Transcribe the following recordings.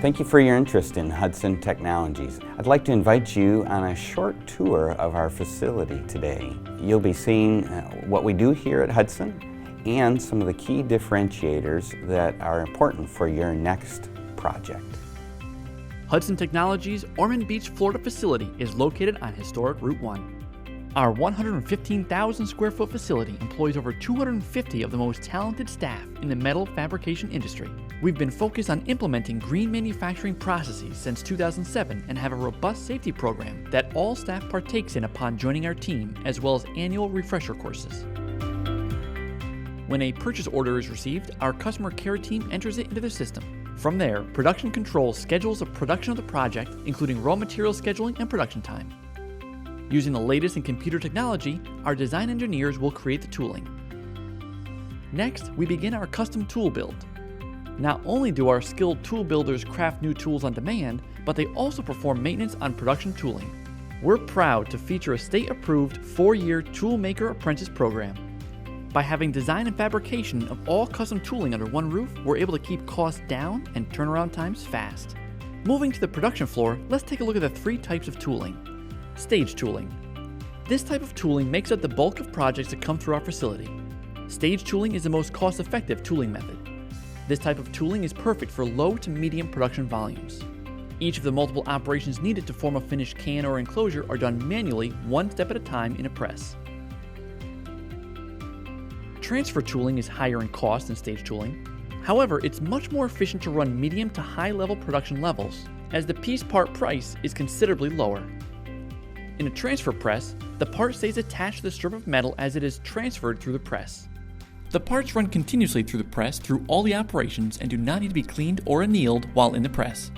Thank you for your interest in Hudson Technologies. I'd like to invite you on a short tour of our facility today. You'll be seeing what we do here at Hudson and some of the key differentiators that are important for your next project. Hudson Technologies' Ormond Beach, Florida facility is located on historic Route 1. Our 115,000 square foot facility employs over 250 of the most talented staff in the metal fabrication industry. We've been focused on implementing green manufacturing processes since 2007 and have a robust safety program that all staff partakes in upon joining our team, as well as annual refresher courses. When a purchase order is received, our customer care team enters it into the system. From there, production control schedules the production of the project, including raw material scheduling and production time. Using the latest in computer technology, our design engineers will create the tooling. Next, we begin our custom tool build. Not only do our skilled tool builders craft new tools on demand, but they also perform maintenance on production tooling. We're proud to feature a state-approved 4-year toolmaker apprentice program. By having design and fabrication of all custom tooling under one roof, we're able to keep costs down and turnaround times fast. Moving to the production floor, let's take a look at the 3 types of tooling. Stage tooling. This type of tooling makes up the bulk of projects that come through our facility. Stage tooling is the most cost-effective tooling method. This type of tooling is perfect for low to medium production volumes. Each of the multiple operations needed to form a finished can or enclosure are done manually, one step at a time in a press. Transfer tooling is higher in cost than stage tooling. However, it's much more efficient to run medium to high level production levels, as the piece part price is considerably lower. In a transfer press, the part stays attached to the strip of metal as it is transferred through the press. The parts run continuously through the press through all the operations and do not need to be cleaned or annealed while in the press.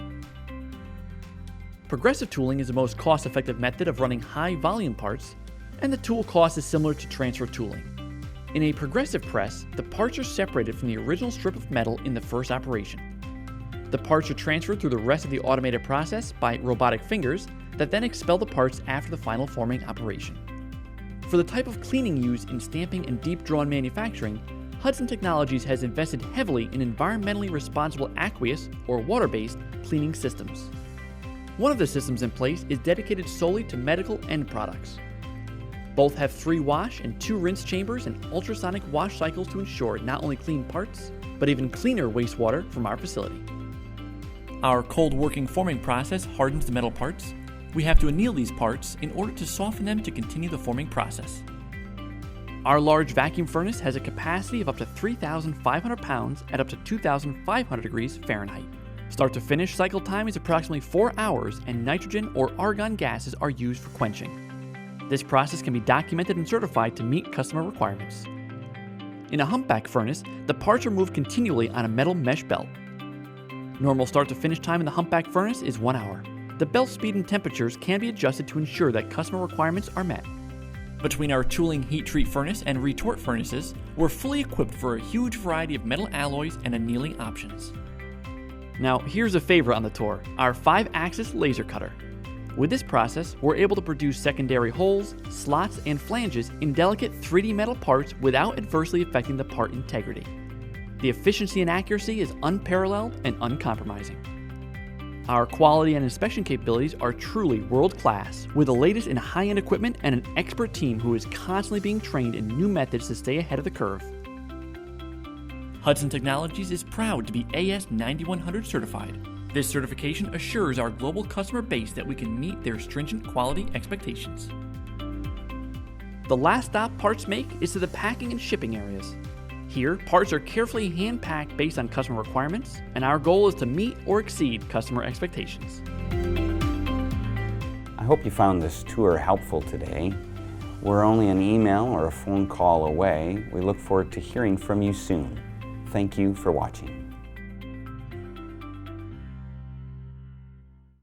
Progressive tooling is the most cost-effective method of running high-volume parts, and the tool cost is similar to transfer tooling. In a progressive press, the parts are separated from the original strip of metal in the first operation. The parts are transferred through the rest of the automated process by robotic fingers that then expel the parts after the final forming operation. For the type of cleaning used in stamping and deep drawn manufacturing, Hudson Technologies has invested heavily in environmentally responsible aqueous or water-based cleaning systems. One of the systems in place is dedicated solely to medical end products. Both have 3 wash and 2 rinse chambers and ultrasonic wash cycles to ensure not only clean parts, but even cleaner wastewater from our facility. Our cold working forming process hardens the metal parts. We have to anneal these parts in order to soften them to continue the forming process. Our large vacuum furnace has a capacity of up to 3,500 pounds at up to 2,500 degrees Fahrenheit. Start to finish cycle time is approximately 4 hours, and nitrogen or argon gases are used for quenching. This process can be documented and certified to meet customer requirements. In a Humpback Furnace, the parts are moved continually on a metal mesh belt. Normal start to finish time in the Humpback Furnace is 1 hour. The belt speed and temperatures can be adjusted to ensure that customer requirements are met. Between our tooling heat treat furnace and retort furnaces, we're fully equipped for a huge variety of metal alloys and annealing options. Now, here's a favorite on the tour, our 5-axis laser cutter. With this process, we're able to produce secondary holes, slots, and flanges in delicate 3D metal parts without adversely affecting the part integrity. The efficiency and accuracy is unparalleled and uncompromising. Our quality and inspection capabilities are truly world-class, with the latest in high-end equipment and an expert team who is constantly being trained in new methods to stay ahead of the curve. Hudson Technologies is proud to be AS9100 certified. This certification assures our global customer base that we can meet their stringent quality expectations. The last stop parts make is to the packing and shipping areas. Here, parts are carefully hand-packed based on customer requirements, and our goal is to meet or exceed customer expectations. I hope you found this tour helpful today. We're only an email or a phone call away. We look forward to hearing from you soon. Thank you for watching.